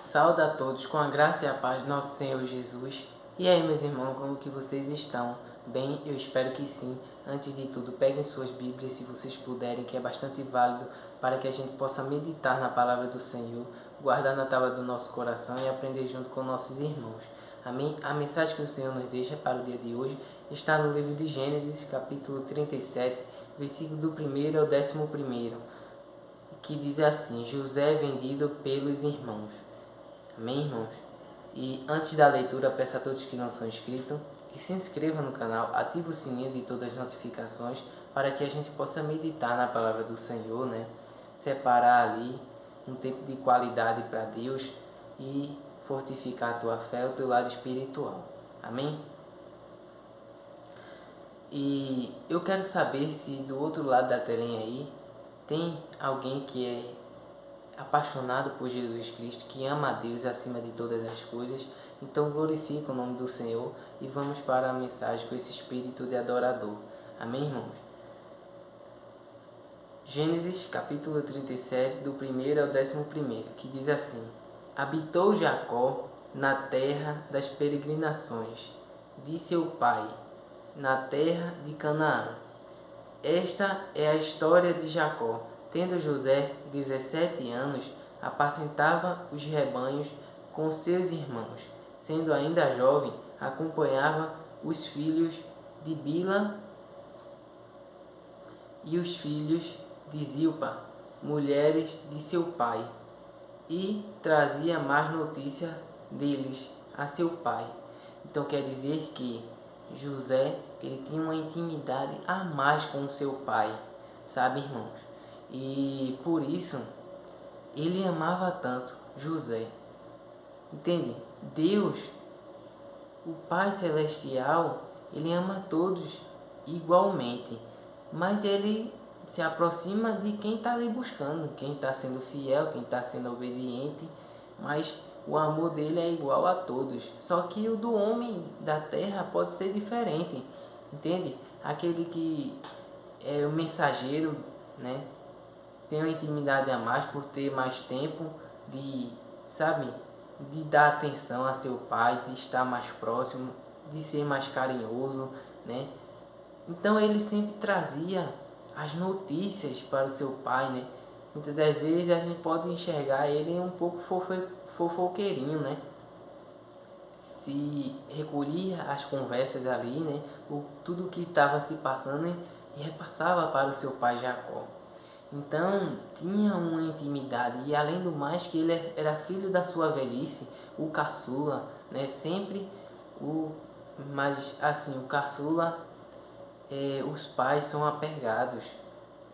Saúde a todos com a graça e a paz do nosso Senhor Jesus. E aí, meus irmãos, como que vocês estão? Bem, eu espero que sim. Antes de tudo, peguem suas Bíblias se vocês puderem, que é bastante válido para que a gente possa meditar na palavra do Senhor, guardar na tábua do nosso coração e aprender junto com nossos irmãos. Amém? A mensagem que o Senhor nos deixa para o dia de hoje está no livro de Gênesis, capítulo 37, versículo do 1º ao 11º, que diz assim: José é vendido pelos irmãos. Amém, irmãos? E antes da leitura, peço a todos que não são inscritos que se inscrevam no canal, ative o sininho de todas as notificações para que a gente possa meditar na palavra do Senhor, né? Separar ali um tempo de qualidade para Deus e fortificar a tua fé, o teu lado espiritual. Amém? E eu quero saber se do outro lado da telinha aí tem alguém que é apaixonado por Jesus Cristo, que ama a Deus acima de todas as coisas. Então glorifica o nome do Senhor e vamos para a mensagem com esse espírito de adorador. Amém, irmãos? Gênesis capítulo 37, do 1º ao 11º, que diz assim: Habitou Jacó na terra das peregrinações de seu pai, na terra de Canaã. Esta é a história de Jacó. Tendo José 17 anos, apacentava os rebanhos com seus irmãos. Sendo ainda jovem, acompanhava os filhos de Bila e os filhos de Zilpa, mulheres de seu pai, e trazia más notícia deles a seu pai. Então quer dizer que José, ele tinha uma intimidade a mais com o seu pai, sabe, irmãos? E por isso ele amava tanto José. Entende? Deus, o Pai Celestial, ele ama todos igualmente, mas ele se aproxima de quem está ali buscando, quem está sendo fiel, quem está sendo obediente, mas o amor dele é igual a todos. Só que o do homem da terra pode ser diferente, entende? Aquele que é o mensageiro, né? Tem uma intimidade a mais por ter mais tempo de, sabe, de dar atenção a seu pai, de estar mais próximo, de ser mais carinhoso, né? Então ele sempre trazia as notícias para o seu pai, né? Muitas das vezes a gente pode enxergar ele um pouco fofoqueirinho, né? Se recolhia as conversas ali, né? Tudo que estava se passando, né? E repassava para o seu pai Jacó. Então tinha uma intimidade, e além do mais que ele era filho da sua velhice, o caçula, né? Sempre mas assim, o caçula, os pais são apegados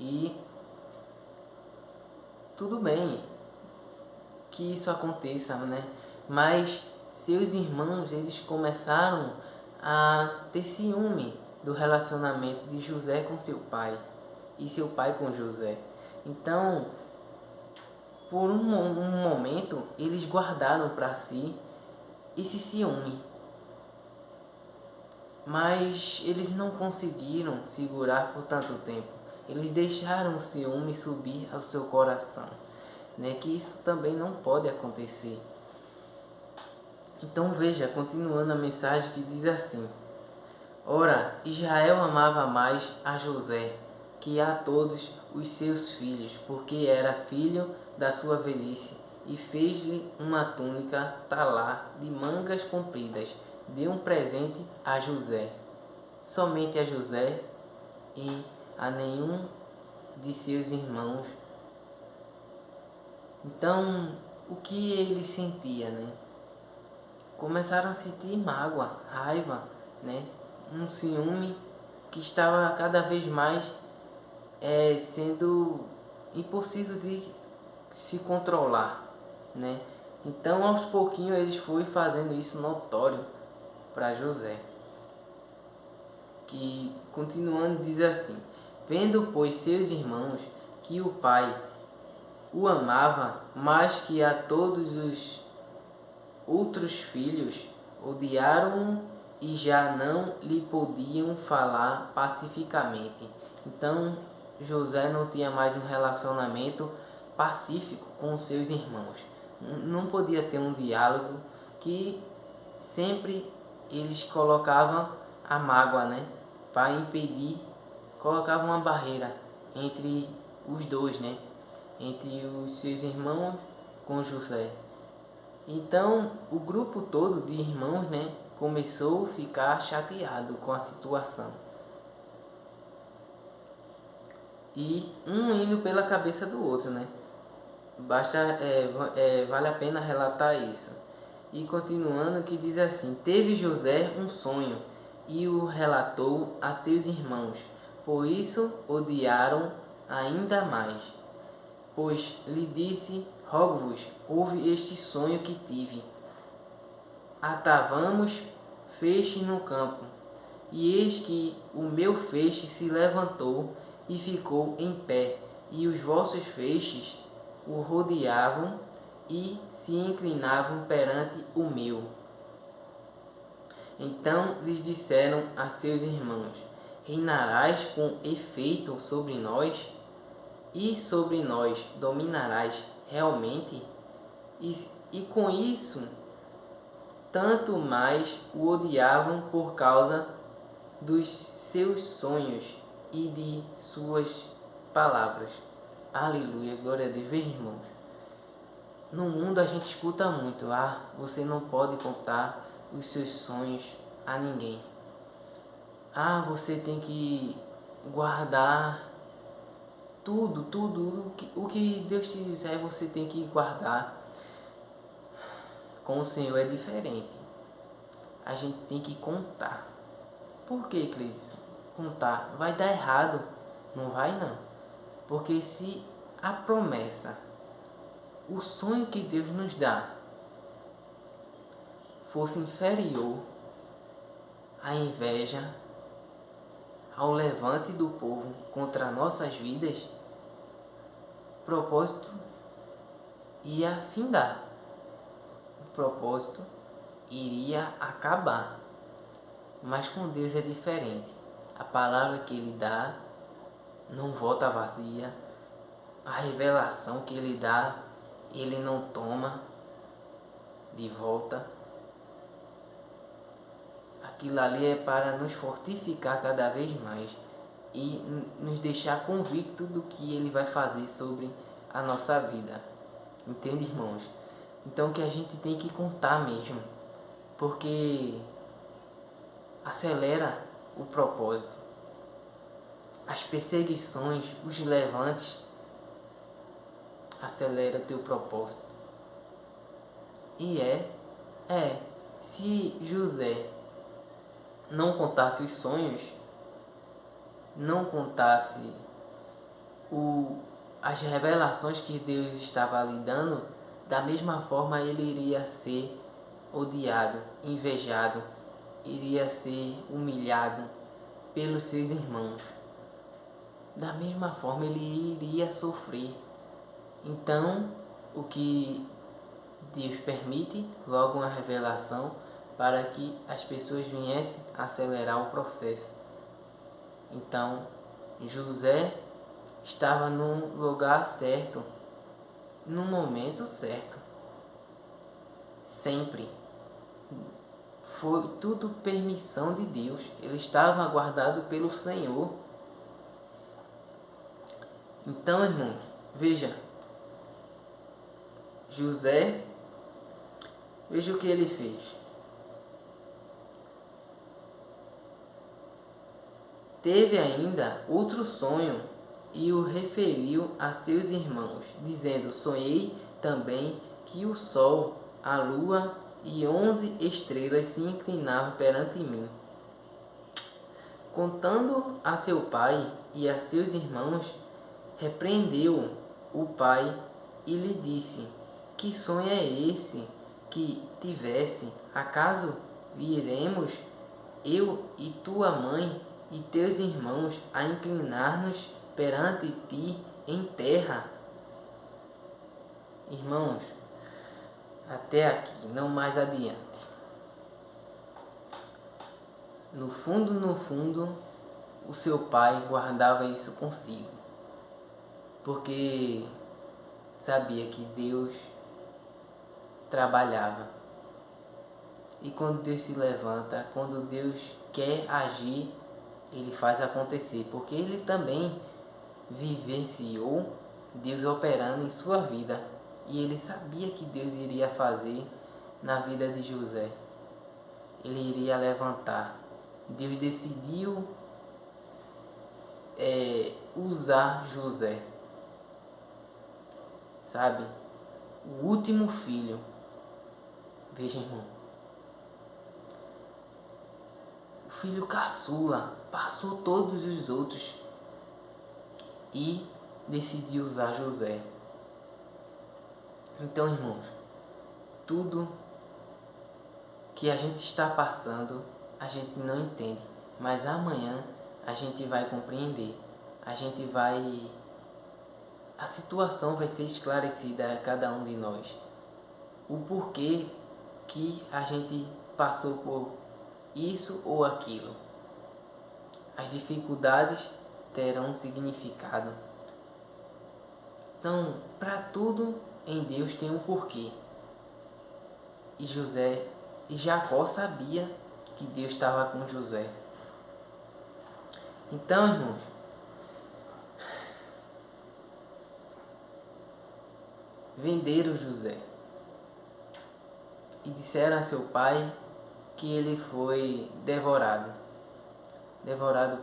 e tudo bem que isso aconteça, né? Mas seus irmãos, eles começaram a ter ciúme do relacionamento de José com seu pai e seu pai com José. Então, por um momento, eles guardaram para si esse ciúme. Mas eles não conseguiram segurar por tanto tempo. Eles deixaram o ciúme subir ao seu coração, né? Que isso também não pode acontecer. Então veja, continuando a mensagem, que diz assim: Ora, Israel amava mais a José que a todos os seus filhos, porque era filho da sua velhice, e fez-lhe uma túnica talá de mangas compridas. Deu um presente a José, somente a José, e a nenhum de seus irmãos. Então, o que ele sentia, né? Começaram a sentir mágoa, raiva, né? Um ciúme que estava cada vez mais sendo impossível de se controlar, né? Então, aos pouquinhos, eles foram fazendo isso notório para José, que continuando diz assim: Vendo, pois, seus irmãos que o pai o amava mais que a todos os outros filhos, odiaram-o e já não lhe podiam falar pacificamente. Então José não tinha mais um relacionamento pacífico com seus irmãos. não podia ter um diálogo, que sempre eles colocavam a mágoa, né? Para impedir, colocavam uma barreira entre os dois, né? Entre os seus irmãos com José. Então o grupo todo de irmãos, né, começou a ficar chateado com a situação. E um indo pela cabeça do outro, né? Vale a pena relatar isso. E continuando, que diz assim: teve José um sonho e o relatou a seus irmãos, por isso odiaram ainda mais. Pois lhe disse: rogo-vos, ouve este sonho que tive. Atavamos feixes no campo, e eis que o meu feixe se levantou e ficou em pé, e os vossos feixes o rodeavam e se inclinavam perante o meu. Então lhes disseram a seus irmãos: reinarás com efeito sobre nós, e sobre nós dominarás realmente? E com isso, tanto mais o odiavam por causa dos seus sonhos e de suas palavras. Aleluia, glória a Deus. Veja, irmãos, no mundo a gente escuta muito: você não pode contar os seus sonhos a ninguém. Você tem que guardar tudo o que Deus te disser, você tem que guardar. Com o Senhor é diferente. A gente tem que contar. Por que, Cleves? Contar vai dar errado? Não vai, não. Porque se a promessa, o sonho que Deus nos dá, fosse inferior à inveja, ao levante do povo contra nossas vidas, o propósito ia findar. O propósito iria acabar. Mas com Deus é diferente. A palavra que Ele dá não volta vazia. A revelação que Ele dá, Ele não toma de volta. Aquilo ali é para nos fortificar cada vez mais e nos deixar convictos do que Ele vai fazer sobre a nossa vida. Entende, irmãos? Então que a gente tem que contar mesmo, porque acelera o propósito. As perseguições, os levantes, acelera teu propósito. E se José não contasse os sonhos, não contasse as revelações que Deus estava lhe dando, da mesma forma ele iria ser odiado, invejado, iria ser humilhado pelos seus irmãos. Da mesma forma ele iria sofrer. Então, o que Deus permite, logo uma revelação, para que as pessoas viessem acelerar o processo. Então, José estava no lugar certo, no momento certo. Sempre. Foi tudo permissão de Deus. Ele estava guardado pelo Senhor. Então, irmãos, veja. José, veja o que ele fez. Teve ainda outro sonho e o referiu a seus irmãos, dizendo: sonhei também que o sol, a lua e 11 estrelas se inclinavam perante mim. Contando a seu pai e a seus irmãos, repreendeu o pai e lhe disse: que sonho é esse que tivesse? Acaso viremos eu e tua mãe e teus irmãos a inclinar-nos perante ti em terra? Irmãos, até aqui, não mais adiante. No fundo, o seu pai guardava isso consigo, porque sabia que Deus trabalhava. E quando Deus se levanta, quando Deus quer agir, Ele faz acontecer, porque Ele também vivenciou Deus operando em sua vida. E Ele sabia que Deus iria fazer na vida de José. Ele iria levantar. Deus decidiu usar José, sabe? O último filho. Veja, irmão. O filho caçula passou todos os outros e decidiu usar José. Então, irmãos, tudo que a gente está passando, a gente não entende, mas amanhã a gente vai compreender. A situação vai ser esclarecida a cada um de nós. O porquê que a gente passou por isso ou aquilo. As dificuldades terão um significado. Então, para tudo em Deus tem um porquê. E Jacó sabia que Deus estava com José. Então, irmãos, venderam José e disseram a seu pai que ele foi devorado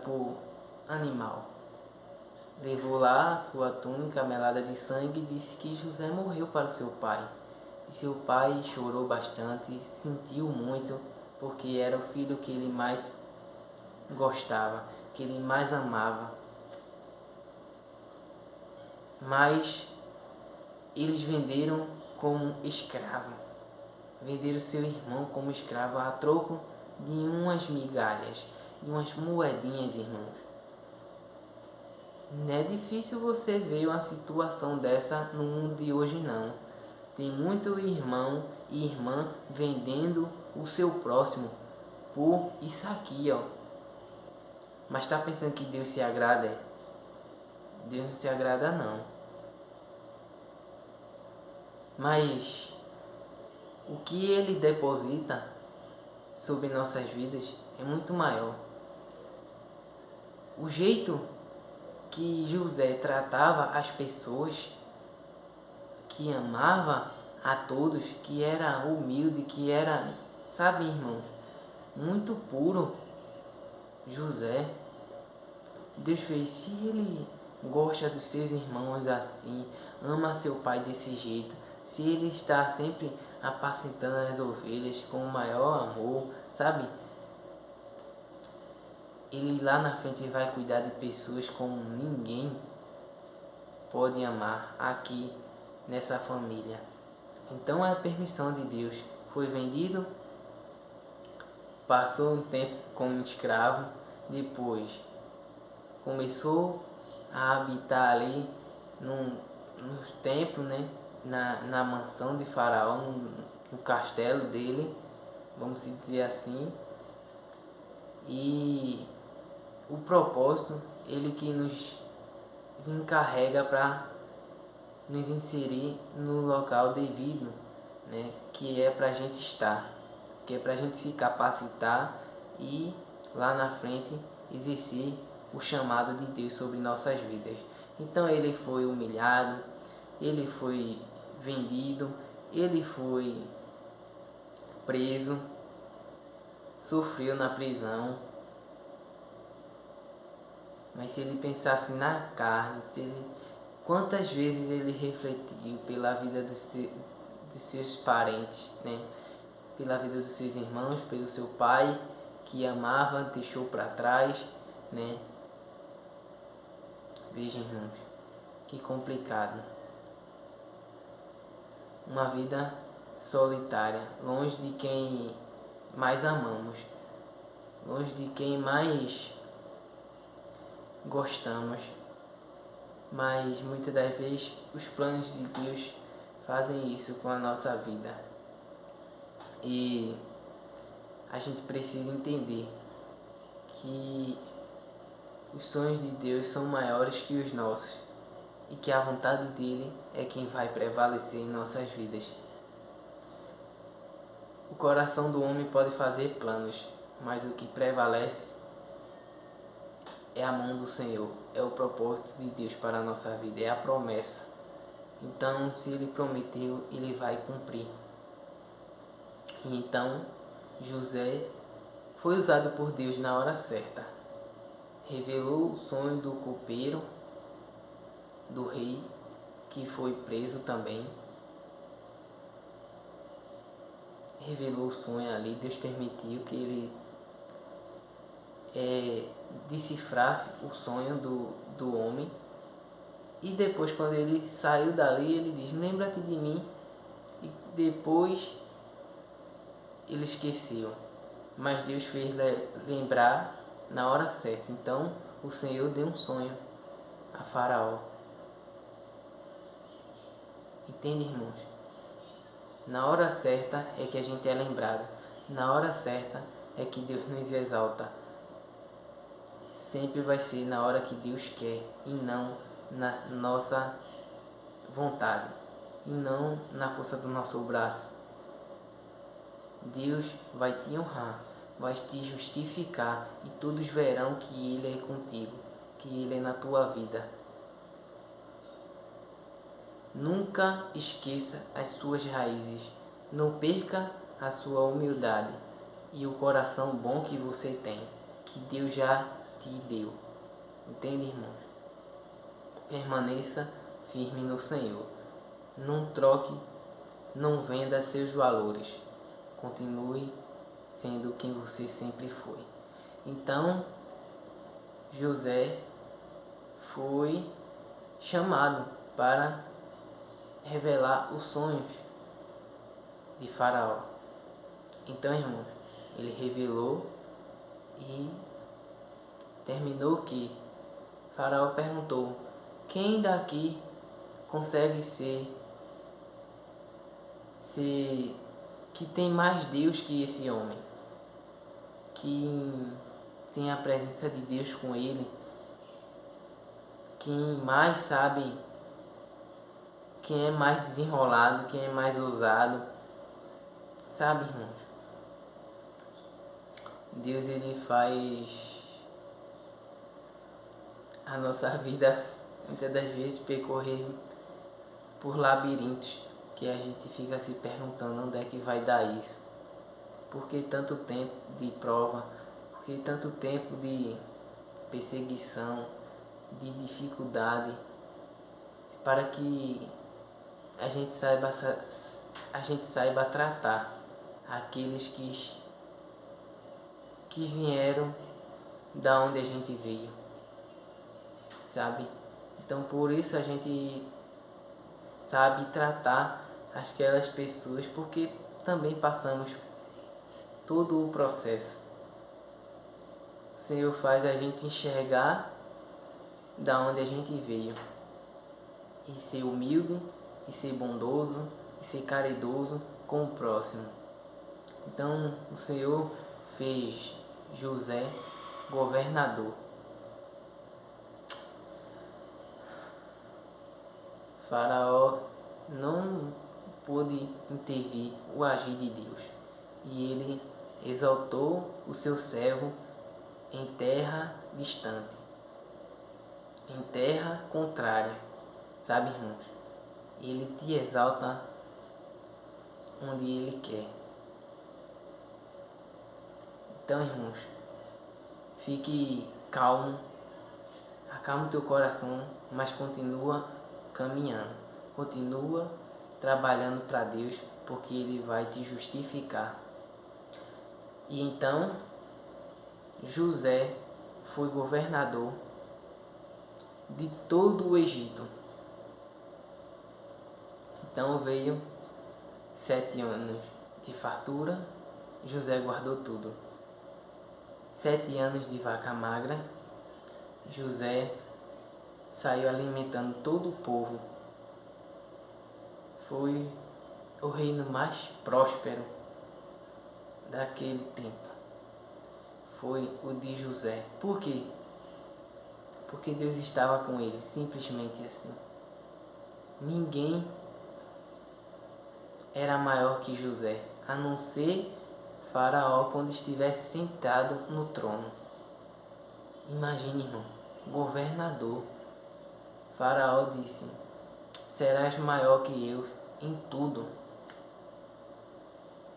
por animal. Levou lá a sua túnica melada de sangue e disse que José morreu para o seu pai. E seu pai chorou bastante, sentiu muito, porque era o filho que ele mais gostava, que ele mais amava. Mas eles venderam como escravo. Venderam seu irmão como escravo a troco de umas migalhas, de umas moedinhas, irmãos. Não é difícil você ver uma situação dessa no mundo de hoje, não. Tem muito irmão e irmã vendendo o seu próximo por isso aqui, ó. Mas tá pensando que Deus se agrada? Deus não se agrada, não. Mas o que Ele deposita sobre nossas vidas é muito maior. O jeito que José tratava as pessoas, que amava a todos, que era humilde, que era, sabe, irmãos, muito puro. José, Deus fez, se ele gosta dos seus irmãos assim, ama seu pai desse jeito, se ele está sempre apacentando as ovelhas com o maior amor, sabe? Ele lá na frente vai cuidar de pessoas como ninguém pode amar aqui nessa família. Então é a permissão de Deus. Foi vendido, passou um tempo como escravo, depois começou a habitar ali nos templos, né? Na mansão de Faraó, no castelo dele, vamos dizer assim. E o propósito, ele que nos encarrega para nos inserir no local devido, né? Que é para a gente estar, que é para a gente se capacitar e lá na frente exercer o chamado de Deus sobre nossas vidas. Então ele foi humilhado, ele foi vendido, ele foi preso, sofreu na prisão. Mas se ele pensasse na carne, quantas vezes ele refletiu pela vida dos seus parentes, né? Pela vida dos seus irmãos, pelo seu pai que amava, deixou para trás, né? Vejam, irmãos, que complicado. Uma vida solitária, longe de quem mais amamos, longe de quem mais gostamos. Mas muitas das vezes os planos de Deus fazem isso com a nossa vida. E a gente precisa entender que os sonhos de Deus são maiores que os nossos e que a vontade dele é quem vai prevalecer em nossas vidas. coração do homem pode fazer planos, mas o que prevalece é a mão do Senhor, é o propósito de Deus para a nossa vida, é a promessa. Então, se Ele prometeu, Ele vai cumprir. E então, José foi usado por Deus na hora certa. Revelou o sonho do copeiro, do rei, que foi preso também. Revelou o sonho ali, Deus permitiu que ele decifrasse o sonho do homem. E depois, quando ele saiu dali, ele diz: lembra-te de mim. E depois ele esqueceu. Mas Deus fez lembrar na hora certa. Então o Senhor deu um sonho a Faraó. Entende, irmãos? Na hora certa é que a gente é lembrado. Na hora certa é que Deus nos exalta. Sempre vai ser na hora que Deus quer e não na nossa vontade e não na força do nosso braço. Deus vai te honrar, vai te justificar e todos verão que Ele é contigo, que Ele é na tua vida. Nunca esqueça as suas raízes, não perca a sua humildade e o coração bom que você tem, que Deus já te deu. Entende, irmãos? Permaneça firme no Senhor. Não troque, não venda seus valores. Continue sendo quem você sempre foi. Então, José foi chamado para revelar os sonhos de Faraó. Então, irmãos, ele revelou e terminou que Faraó perguntou: quem daqui consegue ser que tem mais Deus que esse homem, que tem a presença de Deus com ele, quem mais sabe, quem é mais desenrolado, quem é mais ousado, sabe, irmãos? Deus, ele faz a nossa vida muitas das vezes percorrer por labirintos que a gente fica se perguntando onde é que vai dar isso. Por que tanto tempo de prova? Por que tanto tempo de perseguição, de dificuldade? Para que a gente saiba tratar aqueles que vieram da onde a gente veio, sabe? Então por isso a gente sabe tratar aquelas pessoas, porque também passamos todo o processo. O Senhor faz a gente enxergar da onde a gente veio e ser humilde, e ser bondoso, e ser caridoso com o próximo. Então o Senhor fez José governador. Faraó não pôde intervir o agir de Deus, e ele exaltou o seu servo em terra distante, em terra contrária. Sabe, irmãos? Ele te exalta onde ele quer. Então, irmãos, fique calmo, acalme teu coração, mas continua caminhando, continua trabalhando para Deus, porque Ele vai te justificar. E então José foi governador de todo o Egito. Então veio 7 anos de fartura, José guardou tudo. 7 anos de vaca magra, José saiu alimentando todo o povo. Foi o reino mais próspero daquele tempo. Foi o de José. Por quê? Porque Deus estava com ele, simplesmente assim. Ninguém era maior que José, a não ser Faraó quando estivesse sentado no trono. Imagine, irmão, governador. Faraó disse: serás maior que eu em tudo.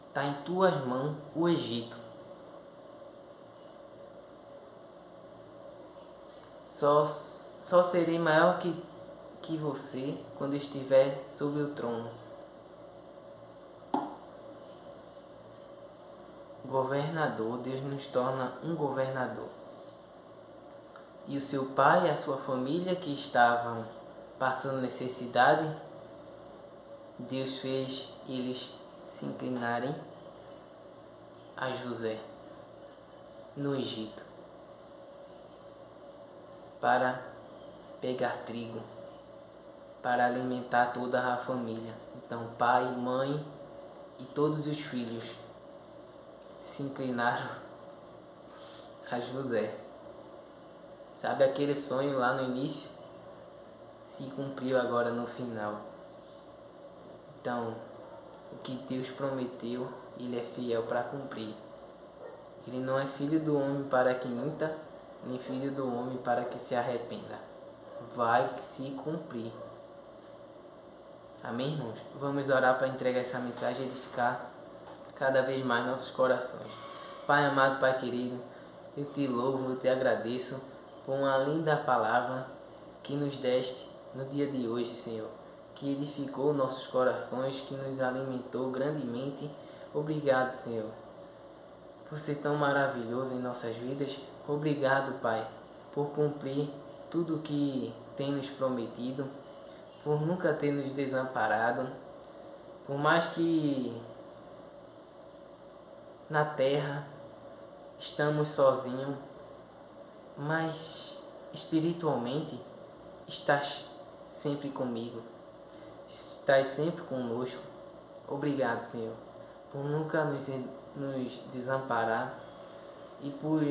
Está em tuas mãos o Egito. Só serei maior que você quando estiver sobre o trono. Governador, Deus nos torna um governador. E o seu pai e a sua família que estavam passando necessidade, Deus fez eles se inclinarem a José no Egito para pegar trigo, para alimentar toda a família. Então pai, mãe e todos os filhos se inclinaram a José. Sabe aquele sonho lá no início? Se cumpriu agora no final. Então, o que Deus prometeu, Ele é fiel para cumprir. Ele não é filho do homem para que minta, nem filho do homem para que se arrependa. Vai se cumprir. Amém, irmãos? Vamos orar para entregar essa mensagem e edificar cada vez mais nossos corações. Pai amado, Pai querido, eu te louvo, eu te agradeço por uma linda palavra que nos deste no dia de hoje, Senhor, que edificou nossos corações, que nos alimentou grandemente. Obrigado, Senhor, por ser tão maravilhoso em nossas vidas. Obrigado, Pai, por cumprir tudo o que tem nos prometido, por nunca ter nos desamparado, por mais que na terra estamos sozinhos, mas espiritualmente estás sempre comigo, estás sempre conosco. Obrigado, Senhor, por nunca nos desamparar e por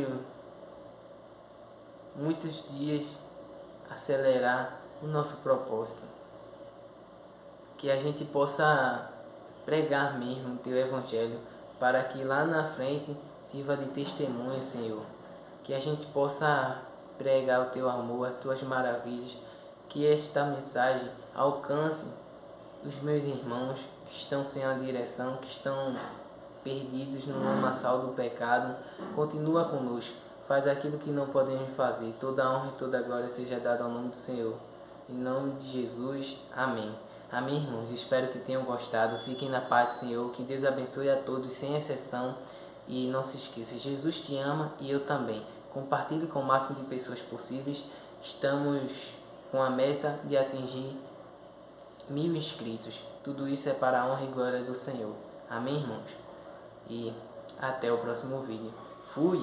muitos dias acelerar o nosso propósito. Que a gente possa pregar mesmo o Teu Evangelho, para que lá na frente sirva de testemunho, Senhor. Que a gente possa pregar o Teu amor, as Tuas maravilhas. Que esta mensagem alcance os meus irmãos que estão sem a direção, que estão perdidos no lamaçal do pecado. Continua conosco, faz aquilo que não podemos fazer. Toda a honra e toda a glória seja dada ao nome do Senhor. Em nome de Jesus, amém. Amém, irmãos? Espero que tenham gostado. Fiquem na paz do Senhor. Que Deus abençoe a todos, sem exceção. E não se esqueça, Jesus te ama e eu também. Compartilhe com o máximo de pessoas possíveis. Estamos com a meta de atingir 1000 inscritos. Tudo isso é para a honra e glória do Senhor. Amém, irmãos? E até o próximo vídeo. Fui!